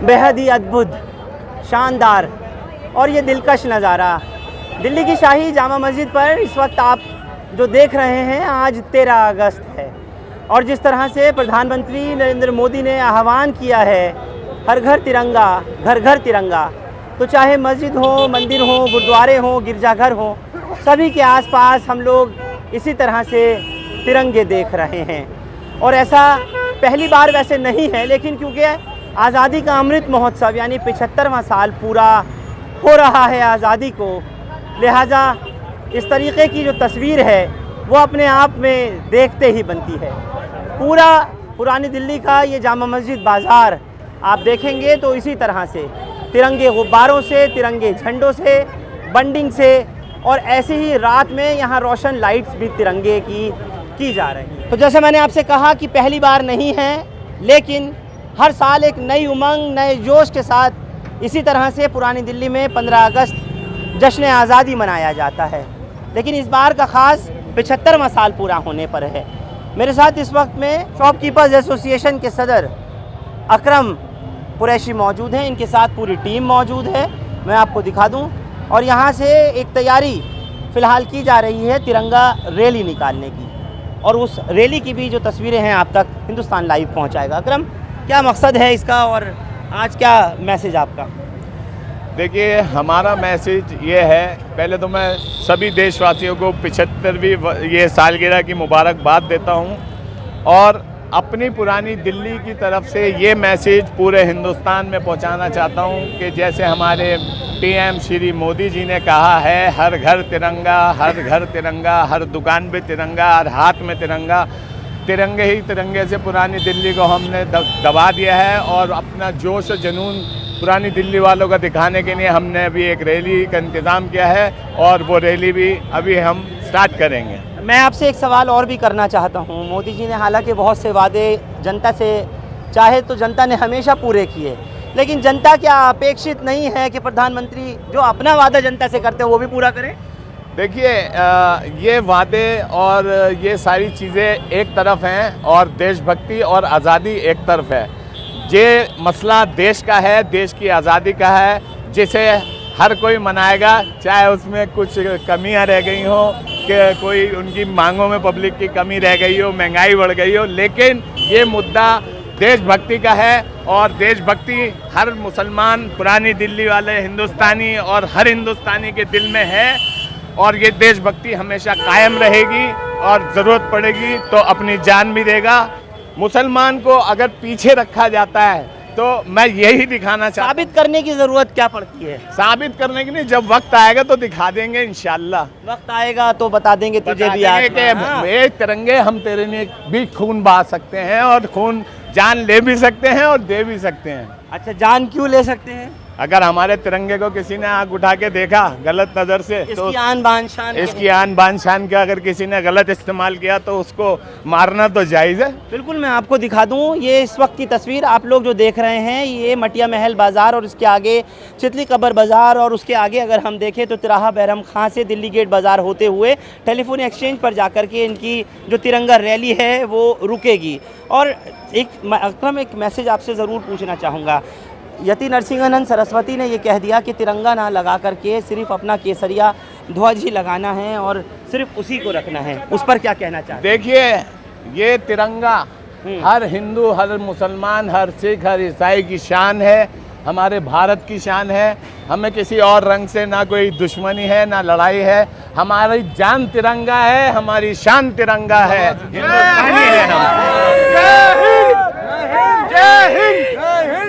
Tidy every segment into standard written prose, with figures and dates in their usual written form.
बेहद ही अद्भुत, शानदार और ये दिलकश नज़ारा दिल्ली की शाही जामा मस्जिद पर इस वक्त आप जो देख रहे हैं। आज 13 अगस्त है और जिस तरह से प्रधानमंत्री नरेंद्र मोदी ने आह्वान किया है हर घर तिरंगा, घर घर तिरंगा, तो चाहे मस्जिद हो, मंदिर हो, गुरुद्वारे हो, गिरजाघर हो, सभी के आसपास हम लोग इसी तरह से तिरंगे देख रहे हैं। और ऐसा पहली बार वैसे नहीं है, लेकिन क्योंकि आज़ादी का अमृत महोत्सव यानी 75वां साल पूरा हो रहा है आज़ादी को, लिहाजा इस तरीक़े की जो तस्वीर है वो अपने आप में देखते ही बनती है। पूरा पुरानी दिल्ली का ये जामा मस्जिद बाज़ार आप देखेंगे तो इसी तरह से तिरंगे गुब्बारों से, तिरंगे झंडों से, बंडिंग से और ऐसे ही रात में यहाँ रोशन लाइट्स भी तिरंगे की जा रही हैं। तो जैसे मैंने आपसे कहा कि पहली बार नहीं है, लेकिन हर साल एक नई उमंग, नए जोश के साथ इसी तरह से पुरानी दिल्ली में 15 अगस्त जश्न आज़ादी मनाया जाता है। लेकिन इस बार का ख़ास 75वां साल पूरा होने पर है। मेरे साथ इस वक्त में शॉपकीपर्स एसोसिएशन के सदर अकरम कुरैशी मौजूद हैं, इनके साथ पूरी टीम मौजूद है, मैं आपको दिखा दूं। और यहाँ से एक तैयारी फ़िलहाल की जा रही है तिरंगा रैली निकालने की, और उस रैली की भी जो तस्वीरें हैं आप तक हिंदुस्तान लाइव पहुँचाएगा। अकरम, क्या मकसद है इसका और आज क्या मैसेज आपका? देखिए, हमारा मैसेज ये है, पहले तो मैं सभी देशवासियों को 75वीं ये सालगिरह की मुबारकबाद देता हूँ और अपनी पुरानी दिल्ली की तरफ से ये मैसेज पूरे हिंदुस्तान में पहुँचाना चाहता हूँ कि जैसे हमारे पीएम श्री मोदी जी ने कहा है, हर घर तिरंगा, हर घर तिरंगा, हर दुकान पे तिरंगा, हर हाथ में तिरंगा। तिरंगे ही तिरंगे से पुरानी दिल्ली को हमने दबा दिया है और अपना जोश और जुनून पुरानी दिल्ली वालों का दिखाने के लिए हमने अभी एक रैली का इंतज़ाम किया है और वो रैली भी अभी हम स्टार्ट करेंगे। मैं आपसे एक सवाल और भी करना चाहता हूँ। मोदी जी ने हालांकि बहुत से वादे जनता से चाहे तो जनता ने हमेशा पूरे किए, लेकिन जनता क्या अपेक्षित नहीं है कि प्रधानमंत्री जो अपना वादा जनता से करते हैं वो भी पूरा करें? देखिए, ये वादे और ये सारी चीज़ें एक तरफ हैं और देशभक्ति और आज़ादी एक तरफ है। ये मसला देश का है, देश की आज़ादी का है, जिसे हर कोई मनाएगा, चाहे उसमें कुछ कमियां रह गई हो, कि कोई उनकी मांगों में पब्लिक की कमी रह गई हो, महंगाई बढ़ गई हो, लेकिन ये मुद्दा देशभक्ति का है और देशभक्ति हर मुसलमान, पुरानी दिल्ली वाले हिंदुस्तानी और हर हिंदुस्तानी के दिल में है और ये देशभक्ति हमेशा कायम रहेगी और ज़रूरत पड़ेगी तो अपनी जान भी देगा। मुसलमान को अगर पीछे रखा जाता है तो मैं यही दिखाना चाहता हूं। साबित करने की ज़रूरत क्या पड़ती है? साबित करने की नहीं, जब वक्त आएगा तो दिखा देंगे इंशाल्लाह। वक्त आएगा तो बता देंगे तुझे भी याद ये तिरंगे हम तेरे लिए भी खून बहा सकते हैं और खून जान ले भी सकते हैं और दे भी सकते हैं। अच्छा, जान क्यों ले सकते हैं? अगर हमारे तिरंगे को किसी ने आँख उठा के देखा गलत नज़र से तो इसकी आन बान शान का अगर किसी ने गलत इस्तेमाल किया तो उसको मारना तो जायज़ है। बिल्कुल, मैं आपको दिखा दूं, ये इस वक्त की तस्वीर आप लोग जो देख रहे हैं, ये मटिया महल बाज़ार और इसके आगे चितली कब्र बाज़ार और उसके आगे अगर हम देखें तो तिराहा बैरम खां से दिल्ली गेट बाज़ार होते हुए टेलीफोन एक्सचेंज पर जाकर के इनकी जो तिरंगा रैली है वो रुकेगी। और अकरम, एक मैसेज आपसे ज़रूर पूछना चाहूँगा। यति नरसिंहानंद सरस्वती ने ये कह दिया कि तिरंगा ना लगा करके सिर्फ अपना केसरिया ध्वज ही लगाना है और सिर्फ उसी को रखना है, उस पर क्या कहना चाहते हैं? देखिए, ये तिरंगा हर हिंदू, हर मुसलमान, हर सिख, हर ईसाई की शान है, हमारे भारत की शान है। हमें किसी और रंग से ना कोई दुश्मनी है, ना लड़ाई है। हमारी जान तिरंगा है, हमारी शान तिरंगा है, हिंदुस्तानी है हम।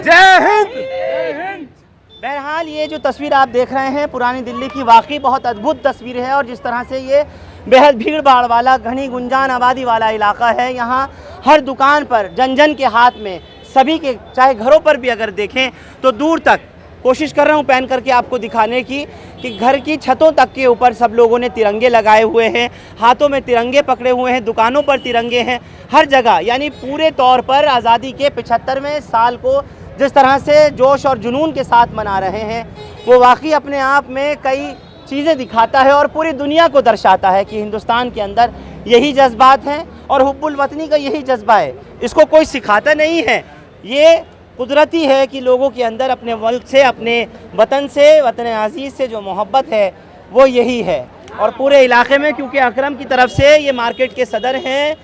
जय हिंद। बहरहाल, ये जो तस्वीर आप देख रहे हैं पुरानी दिल्ली की, वाकई बहुत अद्भुत तस्वीर है और जिस तरह से ये बेहद भीड़ भाड़ वाला, घनी गुंजान आबादी वाला इलाका है, यहाँ हर दुकान पर, जन जन के हाथ में, सभी के, चाहे घरों पर भी अगर देखें तो दूर तक, कोशिश कर रहा हूँ पैन करके आपको दिखाने की, कि घर की छतों तक के ऊपर सब लोगों ने तिरंगे लगाए हुए हैं, हाथों में तिरंगे पकड़े हुए हैं, दुकानों पर तिरंगे हैं, हर जगह। यानी पूरे तौर पर आज़ादी के 75वें साल को जिस तरह से जोश और जुनून के साथ मना रहे हैं, वो वाकई अपने आप में कई चीज़ें दिखाता है और पूरी दुनिया को दर्शाता है कि हिंदुस्तान के अंदर यही जज्बात हैं और हुब्बुल वतनी का यही जज्बा है। इसको कोई सिखाता नहीं है, ये कुदरती है कि लोगों के अंदर अपने मुल्क से, अपने वतन से, वतन अजीज़ से जो मोहब्बत है वो यही है। और पूरे इलाके में, क्योंकि अकरम की तरफ से ये मार्केट के सदर हैं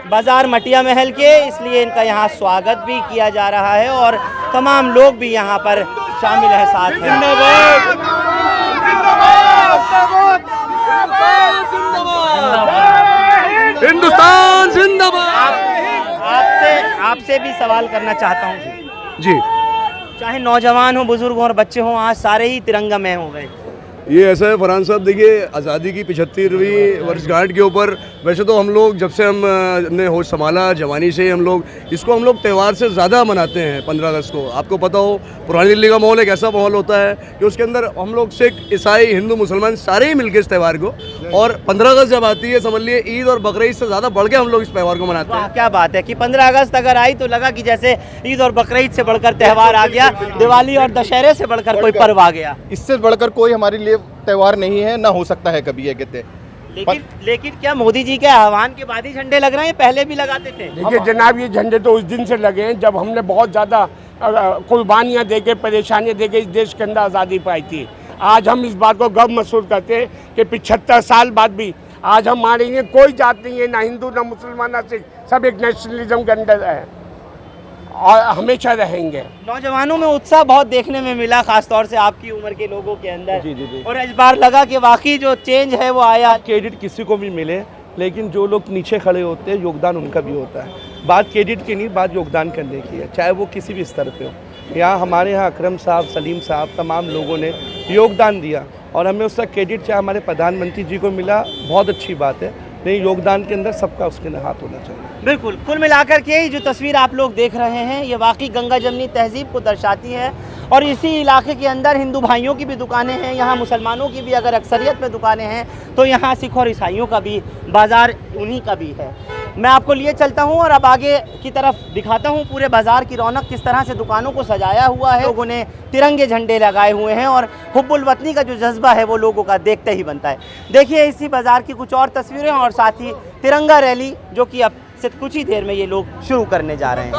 बाज़ार मटिया महल के, इसलिए इनका यहाँ स्वागत भी किया जा रहा है और तमाम लोग भी यहाँ पर शामिल है साथ हैं। हिंदुस्तान जिंदाबाद। आपसे भी सवाल करना चाहता हूँ जी। चाहे नौजवान हो, बुजुर्ग हो और बच्चे हों, आज सारे ही तिरंगा में हो गए। ये ऐसा है फरहान साहब, देखिए आज़ादी की 75वीं वर्षगांठ के ऊपर वैसे तो हम लोग जब से हमने होश संभाला जवानी से हम लोग त्यौहार से ज़्यादा मनाते हैं 15 अगस्त को। आपको पता हो पुरानी दिल्ली का माहौल एक ऐसा माहौल होता है कि उसके अंदर हम लोग सिख, ईसाई, हिंदू, मुसलमान सारे ही मिलकर इस त्यौहार को, और 15 अगस्त जब आती है समझ लिए ईद और बकरीद से ज़्यादा बढ़ के हम लोग इस त्यौहार को मनाते हैं। क्या बात है कि 15 अगस्त अगर आई तो लगा कि जैसे ईद और बकरीद से बढ़कर त्यौहार आ गया, दिवाली और दशहरे से बढ़कर कोई पर्व आ गया। इससे बढ़कर कोई हमारे लिए त्यौहार नहीं है, ना हो सकता है कभी, ये कहते। लेकिन क्या मोदी जी के आह्वान के बाद ही झंडे लग रहे हैं, पहले भी लगाते थे? देखिए जनाब, ये झंडे तो उस दिन से लगे हैं जब हमने बहुत ज़्यादा कुर्बानियाँ देके, परेशानियाँ देके इस देश के अंदर आज़ादी पाई थी। आज हम इस बात को गर्व महसूस करते हैं कि 75 साल बाद भी आज हमारे लिए कोई जात नहीं है, ना हिंदू, ना मुसलमान, ना सिख, सब एक नेशनलिज्म के अंदर है और हमेशा रहेंगे। नौजवानों में उत्साह बहुत देखने में मिला, खासतौर से आपकी उम्र के लोगों के अंदर। जी। और इस बार लगा कि वाकई जो चेंज है वो आया। क्रेडिट किसी को भी मिले, लेकिन जो लोग नीचे खड़े होते हैं योगदान उनका भी होता है। बात क्रेडिट की नहीं, बात योगदान करने की है, चाहे वो किसी भी स्तर पे हो। यहाँ हमारे यहाँ अकरम साहब, सलीम साहब, तमाम लोगों ने योगदान दिया और हमें उसका क्रेडिट चाहे हमारे प्रधानमंत्री जी को मिला, बहुत अच्छी बात है, नहीं योगदान के अंदर सबका उसके हाथ होना चाहिए। बिल्कुल। कुल मिलाकर के जो तस्वीर आप लोग देख रहे हैं ये वाकई गंगा जमनी तहजीब को दर्शाती है। और इसी इलाके के अंदर हिंदू भाइयों की भी दुकानें हैं, यहाँ मुसलमानों की भी अगर अक्सरियत में दुकानें हैं तो यहाँ सिख और ईसाइयों का भी बाज़ार उन्हीं का भी है। मैं आपको लिए चलता हूँ और अब आगे की तरफ दिखाता हूँ पूरे बाज़ार की रौनक किस तरह से दुकानों को सजाया हुआ है। लोगों ने तिरंगे झंडे लगाए हुए हैं और हुब्बुल वतनी का जो जज्बा है वो लोगों का देखते ही बनता है। देखिए इसी बाज़ार की कुछ और तस्वीरें और साथ ही तिरंगा रैली जो कि अब से कुछ ही देर में ये लोग शुरू करने जा रहे हैं।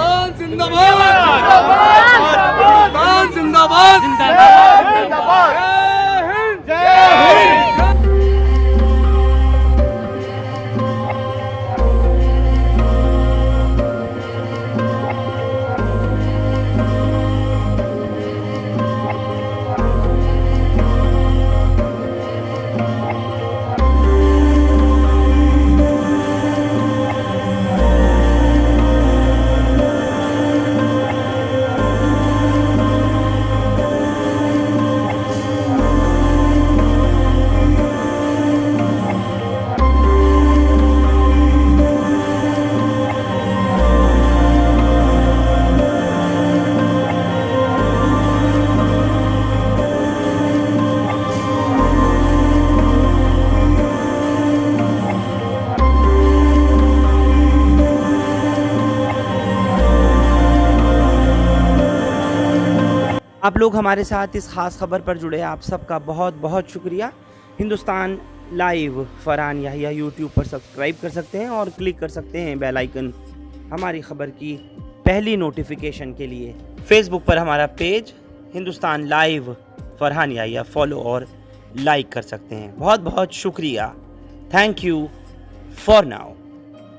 आप लोग हमारे साथ इस ख़ास खबर पर जुड़े, आप सबका बहुत बहुत शुक्रिया। हिंदुस्तान लाइव फरहान याहिया यूट्यूब पर सब्सक्राइब कर सकते हैं और क्लिक कर सकते हैं बेल आइकन हमारी खबर की पहली नोटिफिकेशन के लिए। फेसबुक पर हमारा page Hindustan live Farhan Yahiya follow और लाइक कर सकते हैं। बहुत बहुत शुक्रिया, थैंक यू फॉर नाउ।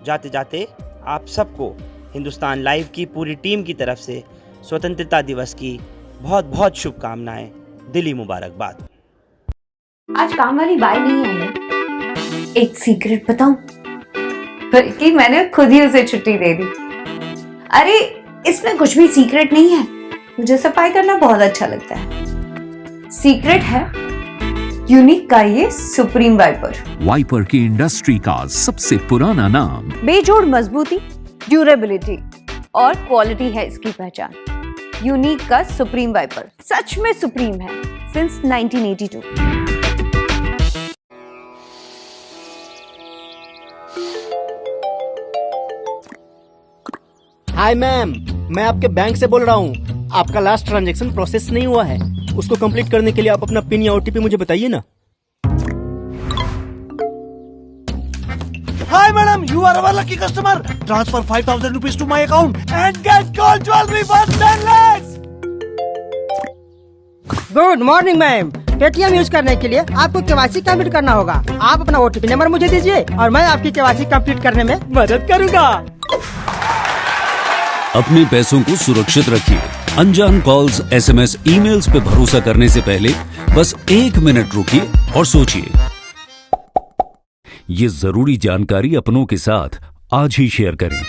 जाते जाते आप सबको हिंदुस्तान लाइव की पूरी टीम की तरफ से स्वतंत्रता दिवस की बहुत बहुत शुभकामनाएं, दिली मुबारकबाद। आज काम वाली बाई नहीं आई है। एक सीक्रेट बताऊं? बल्कि मैंने खुद ही उसे छुट्टी दे दी। अरे इसमें कुछ भी सीक्रेट नहीं है, मुझे सफाई करना बहुत अच्छा लगता है। सीक्रेट है यूनिक का ये सुप्रीम वाइपर। वाइपर की इंडस्ट्री का सबसे पुराना नाम। बेजोड़ मजबूती, ड्यूरेबिलिटी और क्वालिटी है इसकी पहचान। यूनिक का सुप्रीम वाइपर सच में सुप्रीम है सिंस 1982। हाय मैम, मैं आपके बैंक से बोल रहा हूँ। आपका लास्ट ट्रांजैक्शन प्रोसेस नहीं हुआ है, उसको कंप्लीट करने के लिए आप अपना पिन या ओटीपी मुझे बताइए ना। Hi madam, you are our lucky customer. Transfer 5,000 rupees to my account and get gold jewelry worth 10 lakhs. Good morning ma'am. Paytm use करने के लिए आपको केवाईसी कंप्लीट करना होगा। आप अपना ओटीपी नंबर मुझे दीजिए और मैं आपकी केवाईसी कंप्लीट करने में मदद करूंगा। अपने पैसों को सुरक्षित रखिए। अनजान कॉल्स, एसएमएस, ईमेल्स पे भरोसा करने से पहले बस 1 मिनट रुकिए और सोचिए। ये जरूरी जानकारी अपनों के साथ आज ही शेयर करें।